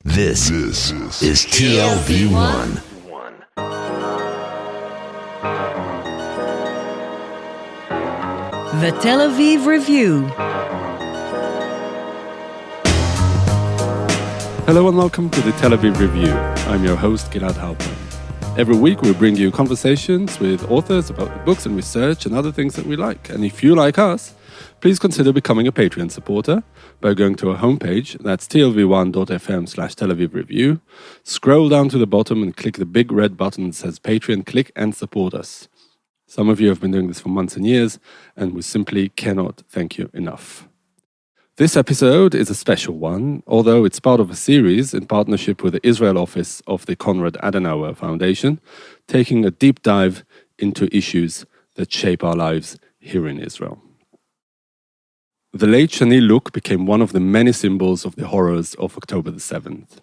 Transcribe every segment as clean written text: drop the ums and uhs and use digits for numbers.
This is TLV1. The Tel Aviv Review. Hello and welcome to the Tel Aviv Review. I'm your host, Gilad Halpern. Every week we bring you conversations with authors about the books and research and other things that we like. And if you like us, please consider becoming a Patreon supporter by going to our homepage, that's tlv1.fm/Tel Aviv Review. Scroll down to the bottom and click the big red button that says Patreon, click and support us. Some of you have been doing this for months and years, and we simply cannot thank you enough. This episode is a special one, although it's part of a series in partnership with the Israel office of the Konrad Adenauer Foundation, taking a deep dive into issues that shape our lives here in Israel. The late Shani Louk became one of the many symbols of the horrors of October the 7th.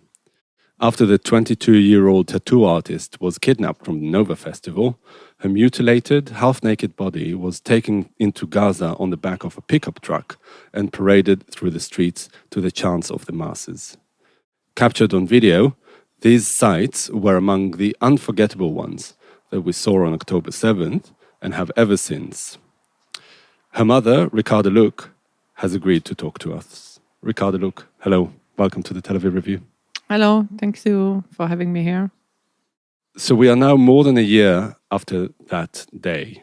After the 22-year-old tattoo artist was kidnapped from the Nova Festival, her mutilated, half-naked body was taken into Gaza on the back of a pickup truck and paraded through the streets to the chants of the masses. Captured on video, these sights were among the unforgettable ones that we saw on October 7th and have ever since. Her mother, Ricarda Louk, has agreed to talk to us. Ricarda Louk, hello, welcome to the Tel Aviv Review. Hello, thank you for having me here. So we are now more than a year after that day.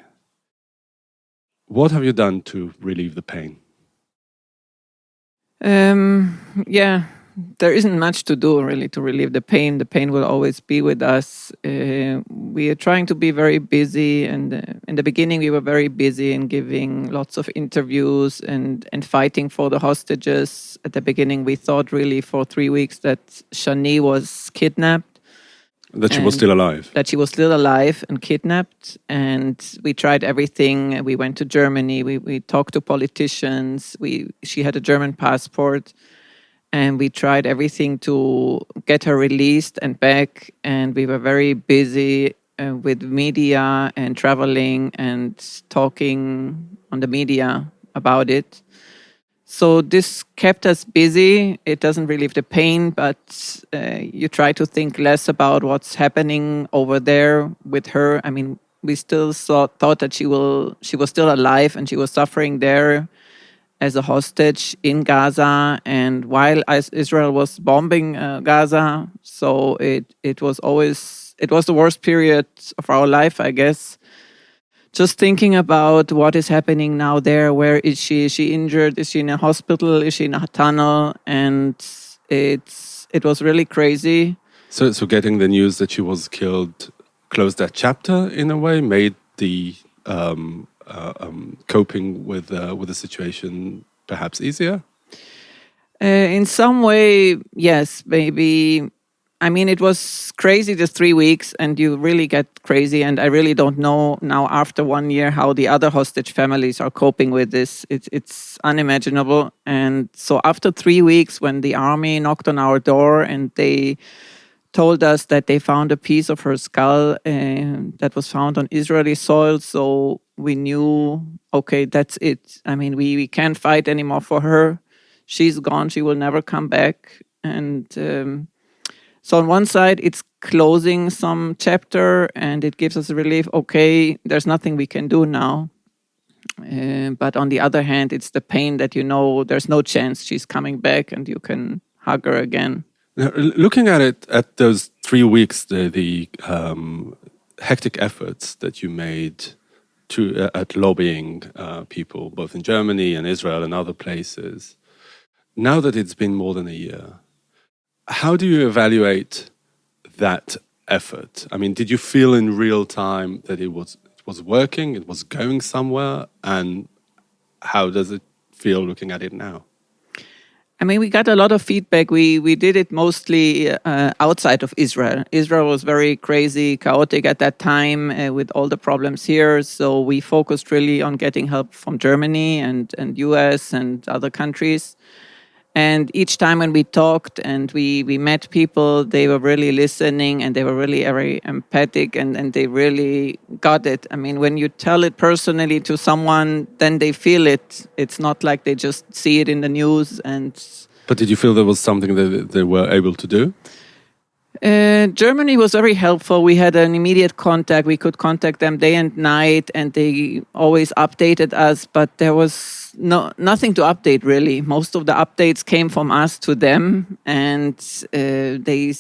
What have you done to relieve the pain? There isn't much to do really to relieve the pain. The pain will always be with us. We are trying to be very busy, and in the beginning we were very busy in giving lots of interviews and fighting for the hostages. At the beginning we thought really for 3 weeks that Shani was kidnapped. That she was still alive. That she was still alive and kidnapped. And we tried everything. We went to Germany. We talked to politicians. She had a German passport. And we tried everything to get her released and back. And we were very busy with media and traveling and talking on the media about it. So this kept us busy. It doesn't relieve the pain, but you try to think less about what's happening over there with her. I mean, we still thought that she was still alive and she was suffering there as a hostage in Gaza, and while Israel was bombing Gaza. So it was the worst period of our life, I guess. Just thinking about what is happening now there. Where is she? Is she injured? Is she in a hospital? Is she in a tunnel? And it was really crazy. So getting the news that she was killed closed that chapter in a way, made the coping with the situation perhaps easier? In some way, yes, maybe. I mean, it was crazy, the 3 weeks, and you really get crazy. And I really don't know now, after 1 year, how the other hostage families are coping with this. It's unimaginable. And so after 3 weeks, when the army knocked on our door and they told us that they found a piece of her skull that was found on Israeli soil, so we knew, okay, that's it. I mean, we can't fight anymore for her. She's gone. She will never come back. And so on one side, it's closing some chapter and it gives us a relief. Okay, there's nothing we can do now. But on the other hand, it's the pain that you know there's no chance she's coming back and you can hug her again. Now, looking at it, at those 3 weeks, the hectic efforts that you made at lobbying people, both in Germany and Israel and other places, now that it's been more than a year, how do you evaluate that effort? I mean, did you feel in real time that it was working, it was going somewhere? And how does it feel looking at it now? I mean, we got a lot of feedback. We did it mostly outside of Israel. Israel was very crazy, chaotic at that time with all the problems here. So we focused really on getting help from Germany and US and other countries. And each time when we talked and we met people, they were really listening and they were really very empathic and they really got it. I mean, when you tell it personally to someone, then they feel it. It's not like they just see it in the news and But did you feel there was something that they were able to do? Germany was very helpful. We had an immediate contact. We could contact them day and night, and they always updated us. But there was nothing to update, really. Most of the updates came from us to them, and they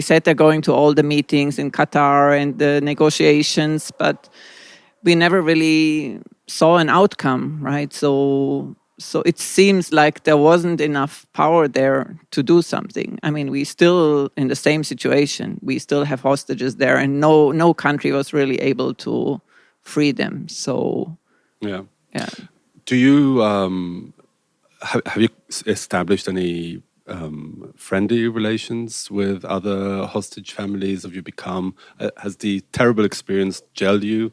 said they're going to all the meetings in Qatar and the negotiations, but we never really saw an outcome, right? So it seems like there wasn't enough power there to do something. I mean, we still in the same situation. We still have hostages there, and no country was really able to free them. So, yeah. Do you have you established any friendly relations with other hostage families? Have you become? Has the terrible experience gelled you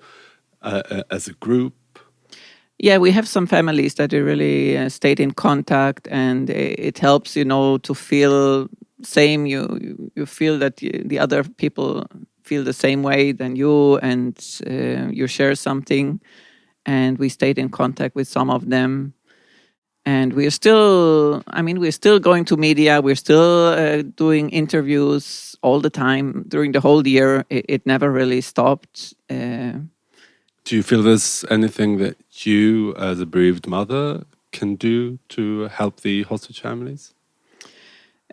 as a group? Yeah, we have some families that we really stayed in contact, and it helps, to feel same. You feel that the other people feel the same way than you, and you share something. And we stayed in contact with some of them, and we're still going to media. We're still doing interviews all the time during the whole year. It never really stopped. Do you feel there's anything that you, as a bereaved mother, can do to help the hostage families?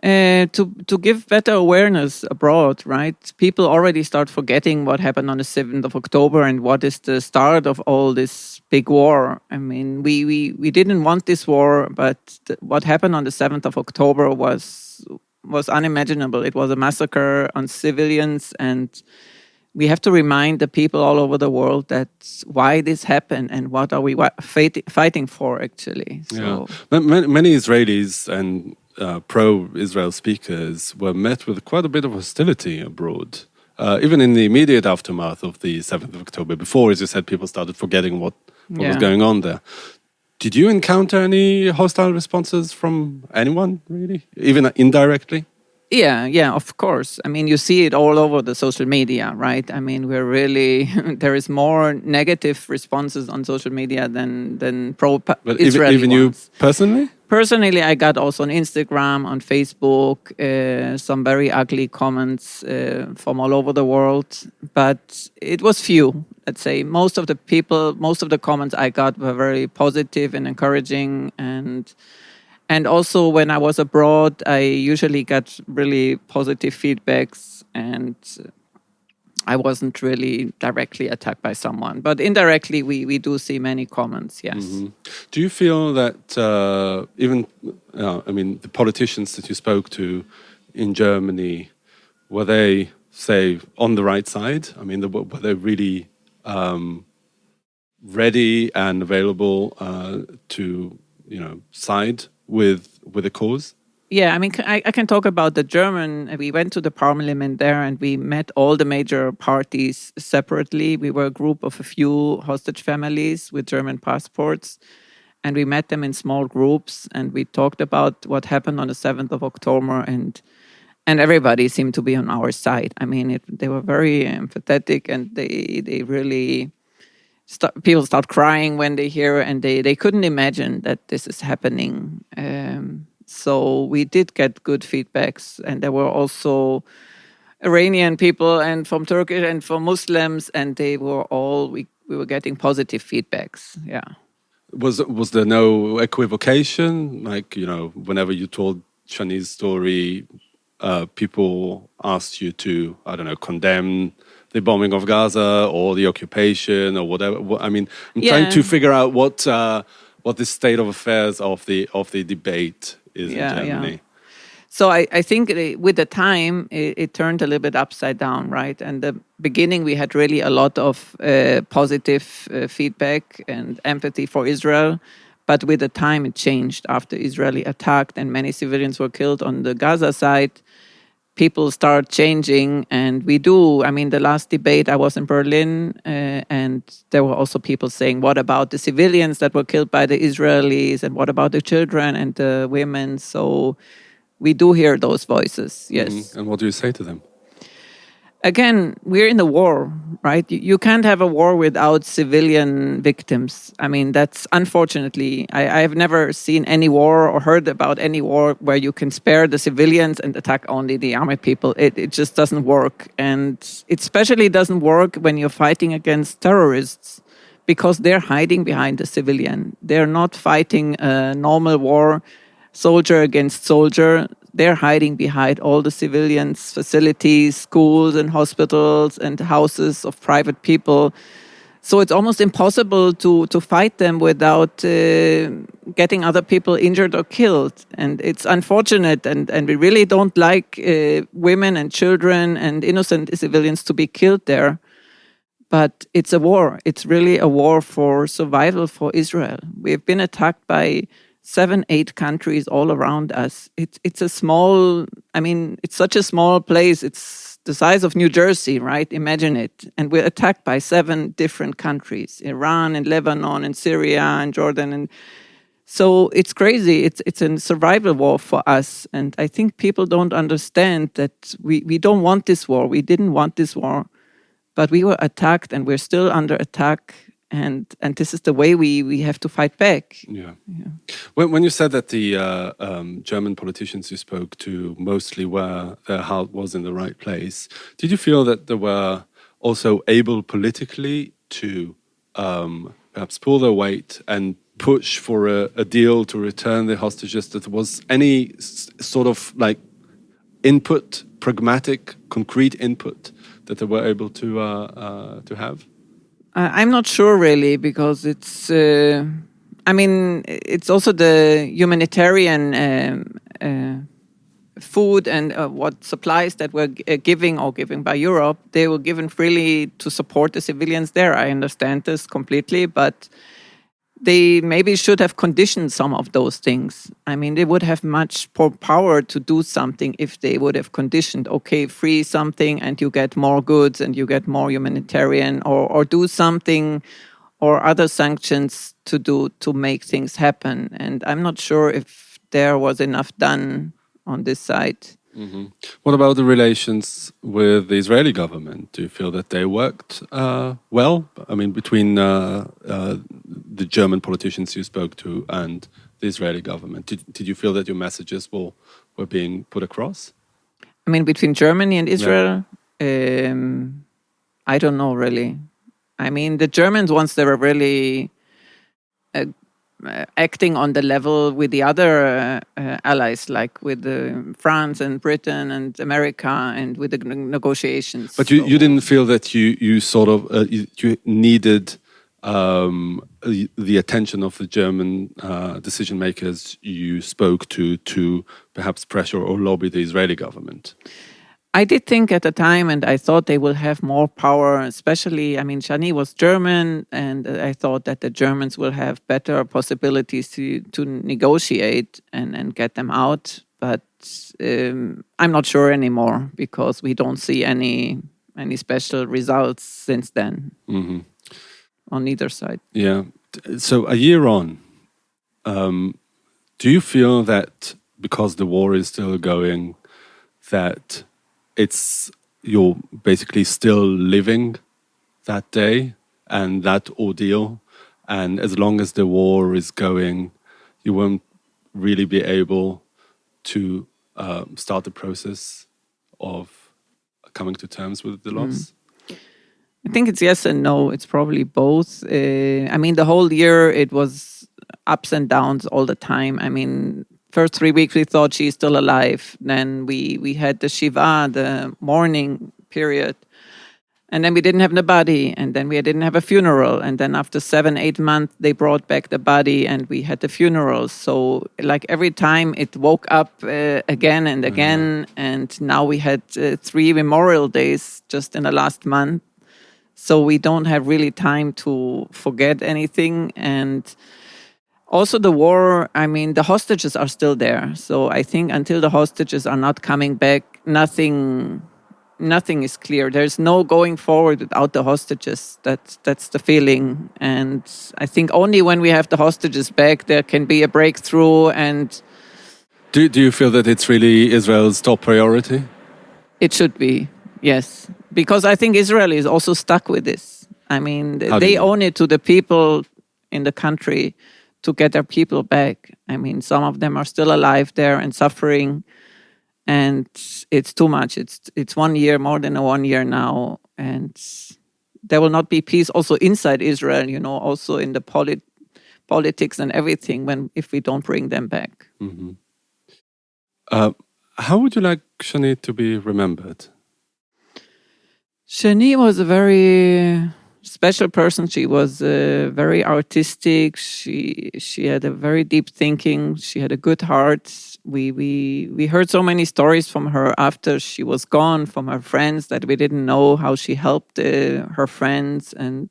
To give better awareness abroad, right? People already start forgetting what happened on the 7th of October and what is the start of all this big war. I mean, we didn't want this war, but what happened on the 7th of October was unimaginable. It was a massacre on civilians, and we have to remind the people all over the world that why this happened and what are we fighting for, actually. So. Yeah. Many Israelis and pro-Israel speakers were met with quite a bit of hostility abroad, even in the immediate aftermath of the 7th of October, before, as you said, people started forgetting what was going on there. Did you encounter any hostile responses from anyone, really, even indirectly? Yeah, of course. I mean, you see it all over the social media, right? I mean, we're really, there is more negative responses on social media than pro-Israeli even you personally? Personally, I got also on Instagram, on Facebook, some very ugly comments from all over the world. But it was few, let's say. Most of the comments I got were very positive and encouraging, and also, when I was abroad, I usually got really positive feedbacks, and I wasn't really directly attacked by someone. But indirectly, we do see many comments, yes. Mm-hmm. Do you feel that the politicians that you spoke to in Germany, were they, say, on the right side? I mean, were they really ready and available to, side with the cause? Yeah, I mean, I can talk about the German. We went to the parliament there and we met all the major parties separately. We were a group of a few hostage families with German passports, and we met them in small groups and we talked about what happened on the 7th of October, and everybody seemed to be on our side. I mean, they were very empathetic, and they really... people start crying when they hear, and they couldn't imagine that this is happening. So we did get good feedbacks, and there were also Iranian people and from Turkish and from Muslims, and they were all, we were getting positive feedbacks. Yeah. Was there no equivocation? Like, whenever you told Shani's story, people asked you to, I don't know, condemn the bombing of Gaza or the occupation or whatever. I mean, I'm trying to figure out what the state of affairs of the debate is in Germany. Yeah. So I think with the time, it turned a little bit upside down, right? And the beginning, we had really a lot of positive feedback and empathy for Israel. But with the time, it changed after Israeli attacked and many civilians were killed on the Gaza side. People start changing, and we do. I mean, the last debate, I was in Berlin, and there were also people saying, what about the civilians that were killed by the Israelis, and what about the children and the women? So we do hear those voices, yes. And what do you say to them? Again, we're in a war, right? You can't have a war without civilian victims. I mean, that's unfortunately, I've never seen any war or heard about any war where you can spare the civilians and attack only the army people. It just doesn't work. And it especially doesn't work when you're fighting against terrorists because they're hiding behind the civilian. They're not fighting a normal war, soldier against soldier. They're hiding behind all the civilians' facilities, schools and hospitals and houses of private people. So it's almost impossible to fight them without getting other people injured or killed. And it's unfortunate. And we really don't like women and children and innocent civilians to be killed there. But it's a war. It's really a war for survival for Israel. We've been attacked by 7-8 countries all around us. It's a small, I mean, it's such a small place. It's the size of New Jersey, right? Imagine it. And we're attacked by 7 different countries, Iran and Lebanon and Syria and Jordan. And so it's crazy. It's a survival war for us. And I think people don't understand that we don't want this war. We didn't want this war. But we were attacked and we're still under attack. And this is the way we have to fight back. Yeah. When you said that the German politicians you spoke to mostly were their heart was in the right place, did you feel that they were also able politically to perhaps pull their weight and push for a deal to return the hostages? That there was any sort of like input, pragmatic, concrete input that they were able to have? I'm not sure really, because it's, I mean, it's also the humanitarian food and what supplies that were giving by Europe, they were given freely to support the civilians there. I understand this completely, but they maybe should have conditioned some of those things. I mean, they would have much more power to do something if they would have conditioned, okay, free something and you get more goods and you get more humanitarian, or do something or other sanctions to make things happen. And I'm not sure if there was enough done on this side. Mm-hmm. What about the relations with the Israeli government? Do you feel that they worked well? I mean, between the German politicians you spoke to and the Israeli government, did you feel that your messages were being put across? I mean, between Germany and Israel, I don't know really. I mean, the Germans, once they were really acting on the level with the other allies, like with France and Britain and America, and with the negotiations. But you didn't feel that you sort of you needed the attention of the German decision makers you spoke to perhaps pressure or lobby the Israeli government? I did think at the time, and I thought they will have more power, especially, I mean, Shani was German, and I thought that the Germans will have better possibilities to negotiate and get them out. But I'm not sure anymore, because we don't see any special results since then on either side. Yeah. So a year on, do you feel that because the war is still going, that you're basically still living that day and that ordeal, and as long as the war is going, you won't really be able to start the process of coming to terms with the loss? I think it's yes and no. It's probably both. I mean, the whole year it was ups and downs all the time. I mean, first 3 weeks we thought she's still alive. Then we had the Shiva, the mourning period. And then we didn't have the body. And then we didn't have a funeral. And then after 7-8 months, they brought back the body and we had the funeral. So like every time it woke up again and again. And now we had 3 memorial days just in the last month. So we don't have really time to forget anything. And also the war, I mean, the hostages are still there. So I think until the hostages are not coming back, nothing is clear. There's no going forward without the hostages. That's the feeling. And I think only when we have the hostages back, there can be a breakthrough. And do you feel that it's really Israel's top priority? It should be, yes. because I think Israel is also stuck with this. I mean, How do they you mean? own it to the people in the country to get their people back. I mean, some of them are still alive there and suffering, and it's too much. It's 1 year, more than 1 year now, and there will not be peace also inside Israel. Also in the politics and everything if we don't bring them back. Mhm. How would you like Shani to be remembered? Shani was a very special person. She was very artistic. She had a very deep thinking. She had a good heart. We heard so many stories from her after she was gone, from her friends, that we didn't know how she helped her friends and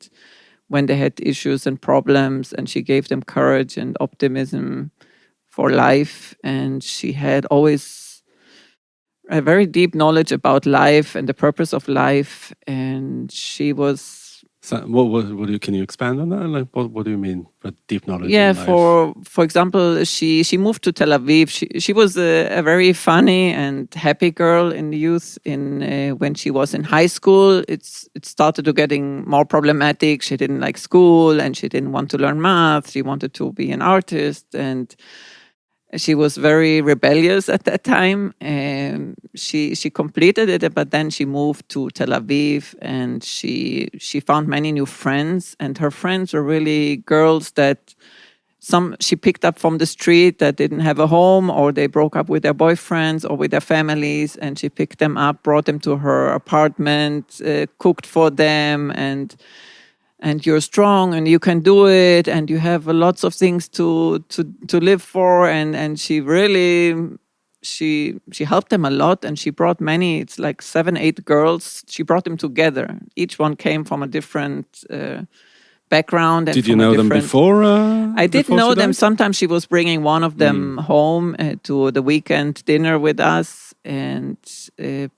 when they had issues and problems, and she gave them courage and optimism for life. And she had always a very deep knowledge about life and the purpose of life. And she was, So, can you expand on that? Like, what do you mean by deep knowledge? yeah, in life? for example, she moved to Tel Aviv. She was a very funny and happy girl in the youth. When she was in high school, it started to getting more problematic. She didn't like school and she didn't want to learn math. She wanted to be an artist, and she was very rebellious at that time. She completed it, but then she moved to Tel Aviv, and she found many new friends. And her friends were really girls that some she picked up from the street that didn't have a home, or they broke up with their boyfriends or with their families. And she picked them up, brought them to her apartment, cooked for them, and you're strong and you can do it and you have lots of things to live for, and she really she helped them a lot, and she brought many, it's like 7-8 girls, she brought them together. Each one came from a different background. And Did you from a know them different- before? I did before know she them. died? Sometimes she was bringing one of them home to the weekend dinner with us, and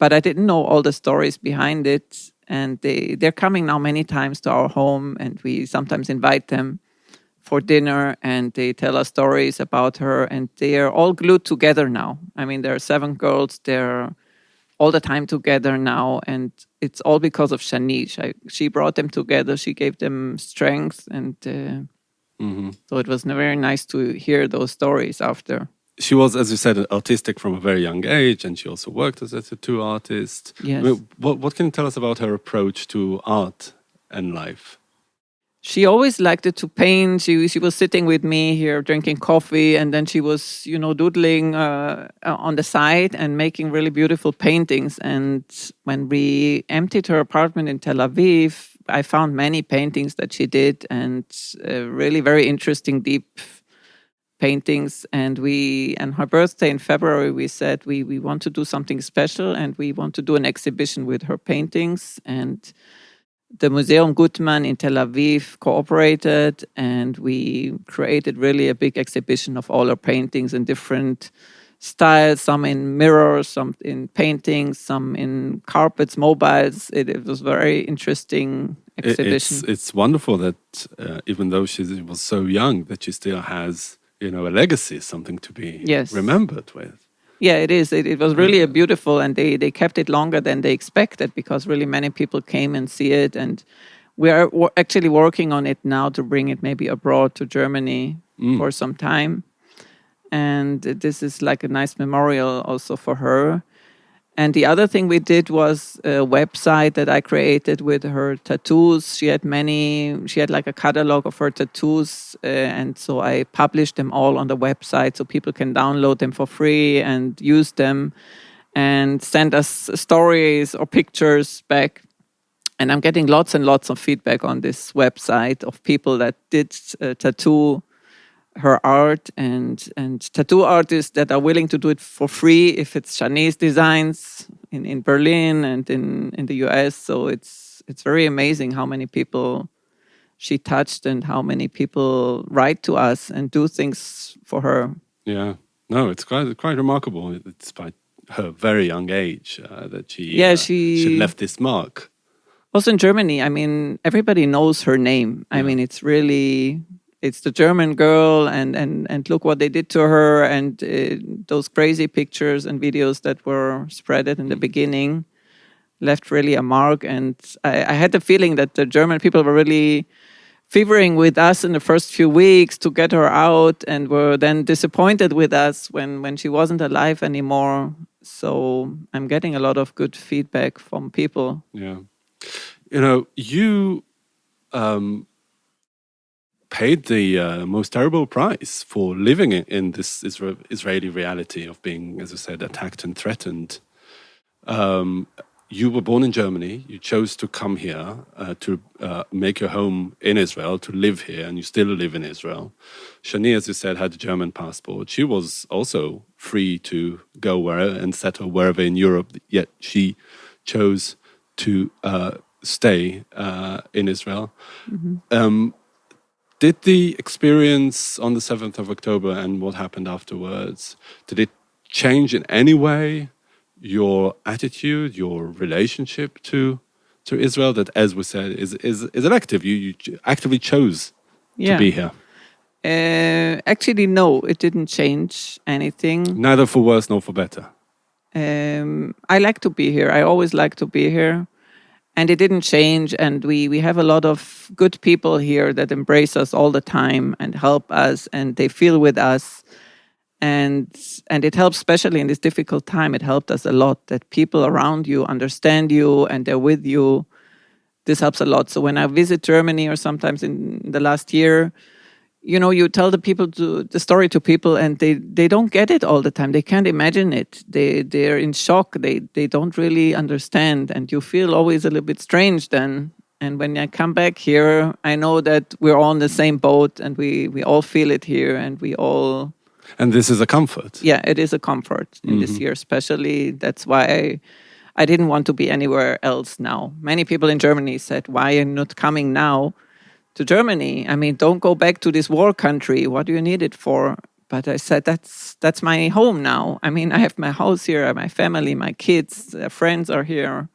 but I didn't know all the stories behind it. And they're coming now many times to our home, and we sometimes invite them for dinner, and they tell us stories about her, and they are all glued together now. I mean, there are 7 girls. They're all the time together now, and it's all because of Shani. She brought them together. She gave them strength, and so it was very nice to hear those stories after. She was, as you said, autistic from a very young age, and she also worked as a tattoo artist. Yes. I mean, what can you tell us about her approach to art and life? She always liked it to paint. She was sitting with me here drinking coffee, and then she was, doodling on the side and making really beautiful paintings. And when we emptied her apartment in Tel Aviv, I found many paintings that she did, and really very interesting, deep paintings. And on her birthday in February, we said we want to do something special, and we want to do an exhibition with her paintings. And the Museum Gutmann in Tel Aviv cooperated, and we created really a big exhibition of all her paintings in different styles, some in mirrors, some in paintings, some in carpets, mobiles. It was very interesting exhibition. It's wonderful that even though she was so young, that she still has a legacy, something to be remembered with. Yeah, it is. It was really a beautiful, and they kept it longer than they expected, because really many people came and see it. And we are actually working on it now to bring it maybe abroad to Germany for some time. And this is like a nice memorial also for her. And the other thing we did was a website that I created with her tattoos. She had like a catalog of her tattoos. And so I published them all on the website so people can download them for free and use them and send us stories or pictures back. And I'm getting lots and lots of feedback on this website of people that did tattoo her art, and tattoo artists that are willing to do it for free if it's Shani's designs in Berlin and in the US. So it's very amazing how many people she touched and how many people write to us and do things for her. Yeah, no, it's quite remarkable. Despite her very young age, that she left this mark. Also in Germany, I mean, everybody knows her name. I mean, it's the German girl, and look what they did to her, and those crazy pictures and videos that were spreaded in the beginning. left really a mark. And I had the feeling that the German people were really fevering with us in the first few weeks to get her out, and were then disappointed with us when she wasn't alive anymore. So I'm getting a lot of good feedback from people. Yeah. You know, you paid the most terrible price for living in this Israeli reality of being, as I said, attacked and threatened. You were born in Germany. You chose to come here to make your home in Israel, to live here, and you still live in Israel. Shani, as you said, had a German passport. She was also free to go wherever and settle wherever in Europe, yet she chose to stay in Israel. Did the experience on the 7th of October and what happened afterwards, did it change in any way your attitude, your relationship to Israel, that, as we said, is elective? You actively chose to be here. Actually, no, it didn't change anything. Neither for worse nor for better. I like to be here. I always like to be here. And it didn't change. And we have a lot of good people here that embrace us all the time and help us, and they feel with us. And it helps, especially in this difficult time. It helped us a lot that people around you understand you and they're with you. This helps a lot. So when I visit Germany, or sometimes in the last year, you know, you tell the story to people, and they don't get it all the time. They can't imagine it. They're in shock. They don't really understand, and you feel always a little bit strange then. And when I come back here, I know that we're all in the same boat, and we all feel it here, and we all. And this is a comfort. Yeah, it is a comfort in this year, especially. That's why I didn't want to be anywhere else now. Many people in Germany said, "Why are you not coming now to Germany? I mean, don't go back to this war country. What do you need it for?" But I said, that's my home now. I mean, I have my house here, I have my family, my kids, friends are here.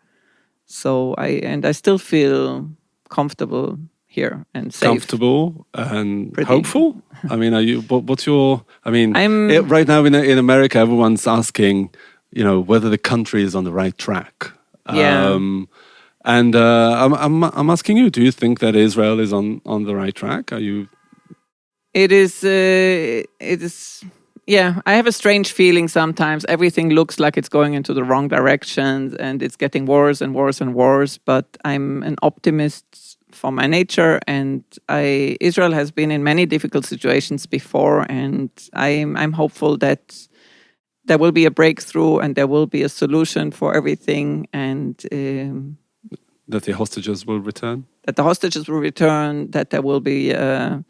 So I still feel comfortable here and safe. Comfortable and Pretty. hopeful? I mean, what's your, I'm- right now in America, everyone's asking, you know, whether the country is on the right track. Yeah. And I'm asking you, do you think that Israel is on the right track? Are you? It is. Yeah, I have a strange feeling sometimes. Everything looks like it's going into the wrong direction, and it's getting worse and worse and worse. But I'm an optimist for my nature, and Israel has been in many difficult situations before, and I'm hopeful that there will be a breakthrough and there will be a solution for everything, and That the hostages will return? that the hostages will return, that there will be a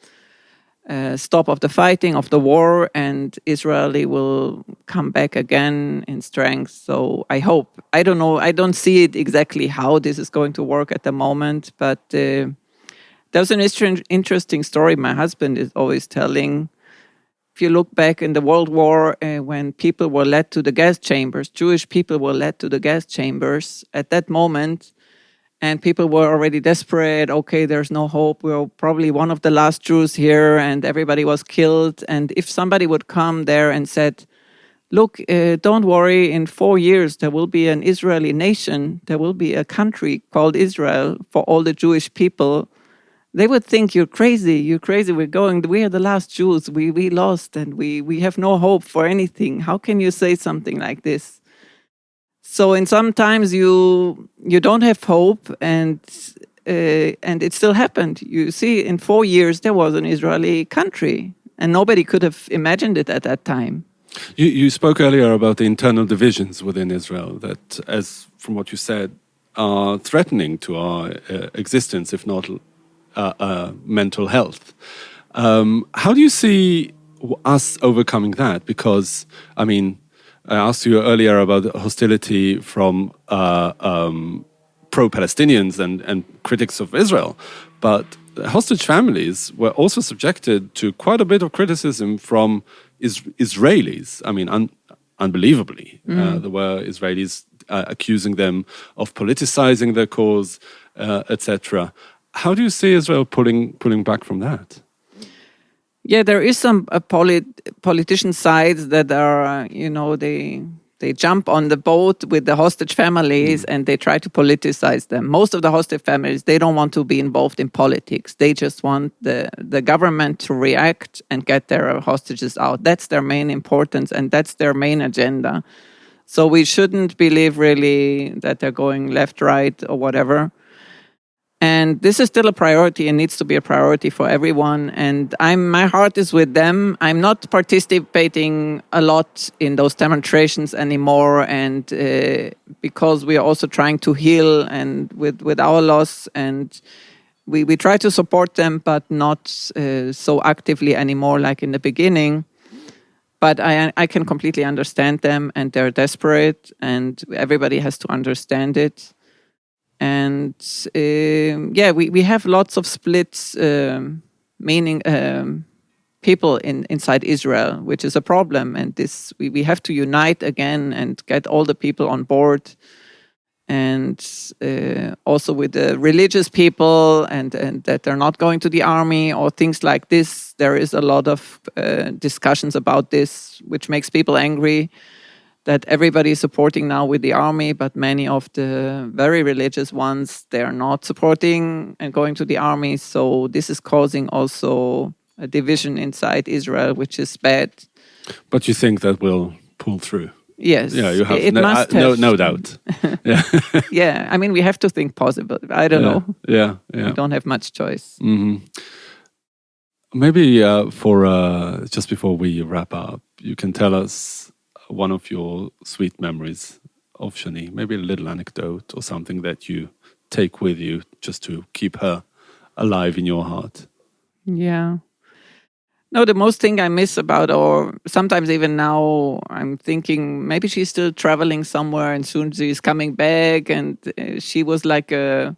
stop of the fighting, of the war, and Israeli will come back again in strength. So I hope. I don't know. I don't see it exactly how this is going to work at the moment, but there's an interesting story my husband is always telling. If you look back in the World War, when people were led to the gas chambers, Jewish people were led to the gas chambers at that moment, and people were already desperate. Okay, there's no hope. We're probably one of the last Jews here, and everybody was killed. And if somebody would come there and said, look, don't worry, in 4 years there will be an Israeli nation, there will be a country called Israel for all the Jewish people, they would think you're crazy, we are the last Jews, we lost, and we have no hope for anything. How can you say something like this? So in sometimes you don't have hope, and it still happened. You see, in 4 years there was an Israeli country, and nobody could have imagined it at that time. You spoke earlier about the internal divisions within Israel that, as from what you said, are threatening to our existence, if not mental health. How do you see us overcoming that? Because, I mean, I asked you earlier about the hostility from pro-Palestinians and critics of Israel, but hostage families were also subjected to quite a bit of criticism from Israelis. I mean, unbelievably. There were Israelis accusing them of politicizing their cause, etc. How do you see Israel pulling back from that? Yeah, there is some politician sides that are, they jump on the boat with the hostage families and they try to politicize them. Most of the hostage families, they don't want to be involved in politics. They just want the government to react and get their hostages out. That's their main importance and that's their main agenda. So we shouldn't believe really that they're going left, right, or whatever. And this is still a priority and needs to be a priority for everyone. And my heart is with them. I'm not participating a lot in those demonstrations anymore. And because we are also trying to heal and with our loss, and we try to support them, but not so actively anymore like in the beginning. But I can completely understand them, and they're desperate, and everybody has to understand it. And we have lots of split meaning people inside Israel, which is a problem. And this we have to unite again and get all the people on board. And also with the religious people and that they're not going to the army or things like this. There is a lot of discussions about this, which makes people angry. That everybody is supporting now with the army, but many of the very religious ones, they are not supporting and going to the army. So this is causing also a division inside Israel, which is bad. But you think that will pull through? Yes. Yeah, you have, no doubt. Yeah. Yeah, I mean, we have to think possible. I don't know. Yeah. We don't have much choice. Mm-hmm. Maybe just before we wrap up, you can tell us one of your sweet memories of Shani, maybe a little anecdote or something that you take with you just to keep her alive in your heart. Yeah. No, the most thing I miss about, or sometimes even now, I'm thinking maybe she's still traveling somewhere and soon she's coming back. And she was like a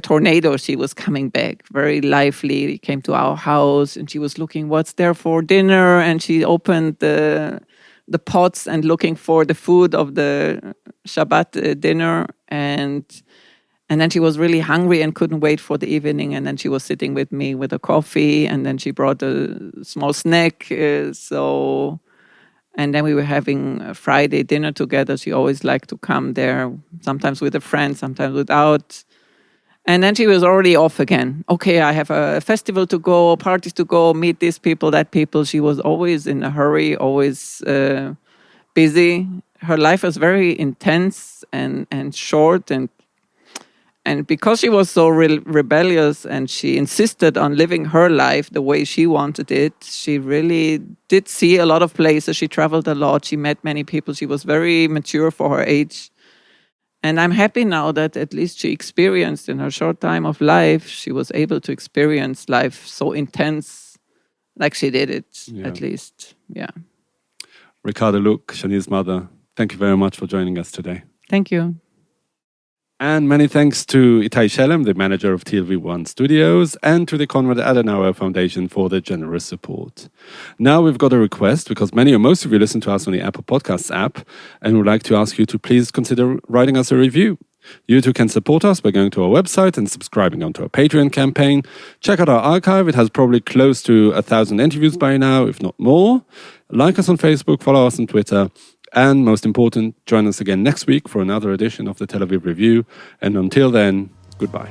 tornado. She was coming back very lively. Came to our house and she was looking what's there for dinner. And she opened the pots and looking for the food of the Shabbat dinner. And then she was really hungry and couldn't wait for the evening. And then she was sitting with me with a coffee. And then she brought a small snack. And then we were having a Friday dinner together. She always liked to come there, sometimes with a friend, sometimes without. And then she was already off again. Okay, I have a festival to go, parties to go, meet these people, that people. She was always in a hurry, always busy. Her life was very intense and short. And because she was so rebellious and she insisted on living her life the way she wanted it, she really did see a lot of places. She traveled a lot. She met many people. She was very mature for her age. And I'm happy now that at least she experienced in her short time of life, she was able to experience life so intense like she did it, at least. Yeah. Ricarda Louk, Shani's mother, thank you very much for joining us today. Thank you. And many thanks to Itai Shelem, the manager of TLV1 Studios, and to the Konrad Adenauer Foundation for their generous support. Now we've got a request, because many or most of you listen to us on the Apple Podcasts app, and we'd like to ask you to please consider writing us a review. You too can support us by going to our website and subscribing onto our Patreon campaign. Check out our archive. It has probably close to 1,000 interviews by now, if not more. Like us on Facebook, follow us on Twitter. And most important, join us again next week for another edition of the Tel Aviv Review. And until then, goodbye.